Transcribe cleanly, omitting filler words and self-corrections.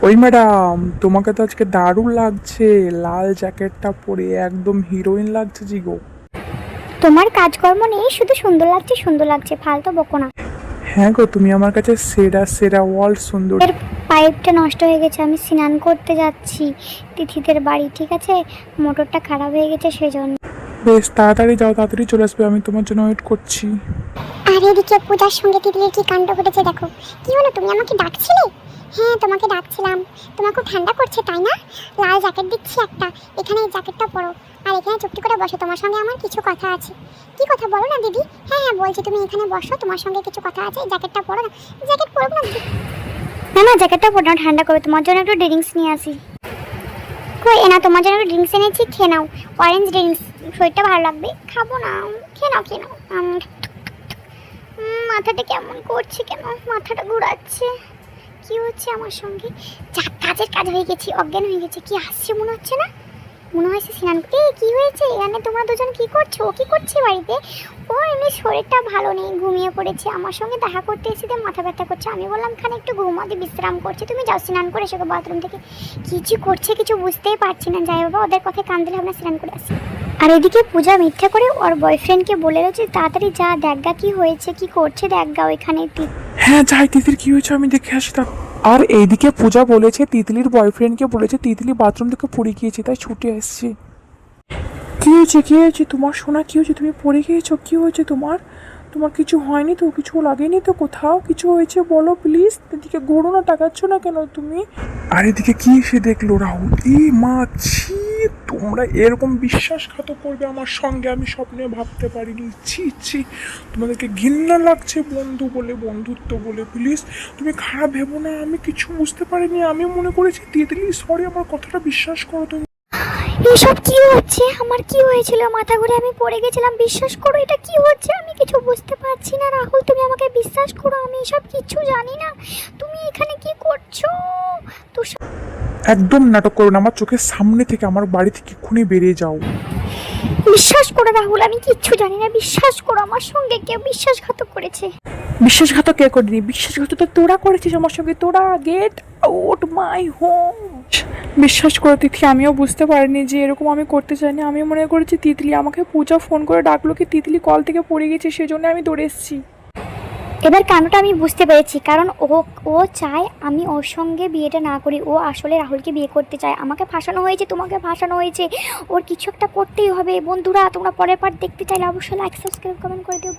ওই ম্যাডাম, তোমাকে তো আজকে দারুণ লাগছে, লাল জ্যাকেটটা পরে একদম হিরোইন লাগছে জি গো। তোমার কাজকর্ম নেই, শুধু সুন্দর লাগছে সুন্দর লাগছে, ফালতু বকো না। হ্যাঁ গো, তুমি আমার কাছে সেরা সেরা ওয়ার্ল্ড সুন্দর। এর পাইপটা নষ্ট হয়ে গেছে, আমি স্নান করতে যাচ্ছি তিথিদের বাড়ি, ঠিক আছে? মোটরটা খারাপ হয়ে গেছে সেজন্য। বেশ তাড়াতাড়ি যাও, তাড়াতাড়ি চলে আসবে, আমি তোমার জন্য ওয়েট করছি। আর এদিকে পূজার সঙ্গে তিতলির কি কাণ্ড ঘটেছে দেখো। কি হলো, তুমি আমাকে ডাকছিলে? হ্যাঁ তোমাকে ডাকছিলাম। তোমার খুব ঠান্ডা করছে তাই না? লাল জ্যাকেট দিচ্ছি একটা, এখানে এই জ্যাকেটটা পরো আর এখানে চুপটি করে বসো, তোমার সঙ্গে আমার কিছু কথা আছে। কি কথা বলো না দিদি? হ্যাঁ হ্যাঁ বলছি, তুমি এখানে বসো, তোমার সঙ্গে কিছু কথা আছে, জ্যাকেটটা পরো না। জ্যাকেট পরবো না দিদি? না না, জ্যাকেটটা পরে নাও, ঠান্ডা করবে। তোমার জন্য একটু ড্রিঙ্কস নিয়ে আসি। কই এ না, তোমার জন্য একটু ড্রিঙ্কস এনেছি, খেয়ে নাও। অরেঞ্জ ড্রিঙ্কস, শরীরটা ভালো লাগবে। খাবো না, খেয়ে নাও খেয়ে নাও। মাথাটা কেমন করছে, কেন মাথাটা ঘোরাচ্ছে, কি হচ্ছে আমার সঙ্গে? কাজের কাজ হয়ে গেছি, অজ্ঞান হয়ে গেছে। কি আসছে মনে হচ্ছে না? মনে হয়েছে স্নান করতে। কি হয়েছে এখানে? তোমরা দুজন কি করছো? ও কি করছে বাড়িতে? ও এমনি শরীরটা ভালো নেই, ঘুমিয়ে পড়েছে। আমার সঙ্গে দেখা করতে এসে মাথা ব্যথা করছে। আমি বললাম খানে একটু ঘুমাতে বিশ্রাম করছে, তুমি যাও স্নান করে এসো বাথরুম থেকে। কিছু করছে কিছু বুঝতেই পারছি না। যাই বাবা, ওদের কথায় কান দিলে আমরা স্নান করে আসি। আর এদিকে পূজা মিথ্যা করে ওর বয়ফ্রেন্ডকে বলে রয়েছে তাড়াতাড়ি যা দেখা কি হয়েছে, কি করছে দেখা ওইখানে। হ্যাঁ যাই, তিতলির কি হয়েছে আমি দেখে আসি তা। আর এইদিকে পূজা বলেছে তিতলির বয়ফ্রেন্ডকে বলেছে তিতলি বাথরুম থেকে পড়ে গিয়েছে, তাই ছুটে আসছে। কি হয়েছে কি হয়েছে তোমার সোনা, কি হয়েছে? তুমি পড়ে গিয়েছো? কি হয়েছে তোমার? তোমার কিছু হয়নি তো? কিছু লাগেনি তো? কোথাও কিছু হয়েছে বলো প্লিজ। এদিকে ঘোরো না, তাকাচ্ছ না কেন তুমি? আর এদিকে কি এসে দেখলো রাহুল? এই মা, ছি! তোমরা এরকম বিশ্বাসঘাতক করবে আমার সঙ্গে আমি স্বপ্নে ভাবতে পারিনি। ছি ছি, তোমাদেরকে ঘৃণা লাগছে বন্ধু বলে, বন্ধুত্ব বলে। প্লিজ তুমি খারাপ ভেবো না, আমি কিছু বুঝতে পারিনি। আমি মনে করেছি তিতলি সরি, আমার কথাটা বিশ্বাস করো তুমি। এসব কি হচ্ছে? আমার কি হয়েছিল? মাথা ঘুরে আমি পড়ে গেছিলাম, বিশ্বাস করো। এটা কি হচ্ছে? আমি কিছু বুঝতে পারছি না। রাহুল তুমি আমাকে বিশ্বাস করো, আমি এসব কিছু জানি না। তুমি এখানে কি করছো? তো একদম নাটক করো না, আমার চোখের সামনে থেকে, আমার বাড়ি থেকে এক্ষুনি বেরিয়ে যাও। বিশ্বাস করো রাহুল, আমি কিচ্ছু জানি না। বিশ্বাস করো, আমার সঙ্গে কেউ বিশ্বাসঘাতক করেছে। বিশ্বাসঘাতক কে করেনি? বিশ্বাসঘাতক তো তোরা করেছিস আমার সঙ্গে। তোরা গেট আউট মাই হোম। বিশ্বাস করে তিথি, আমিও বুঝতে পারিনি যে এরকম আমি করতে চাইনি। আমি মনে করেছি তিতলি আমাকে পূজা ফোন করে ডাকলো কি তিতলি কল থেকে পড়ে গেছে, সেজন্য আমি দৌড়ে এসেছি। এবার কারণটা আমি বুঝতে পেরেছি, কারণ ও চায় আমি ওর সঙ্গে বিয়েটা না করি। ও আসলে রাহুলকে বিয়ে করতে চায়। আমাকে ফাঁসানো হয়েছে, তোমাকে ফাঁসানো হয়েছে। ওর কিছু একটা করতেই হবে। বন্ধুরা তোমরা পরের পার্ট দেখতে চাইলে অবশ্যই লাইক সাবস্ক্রাইব কমেন্ট করে দিও।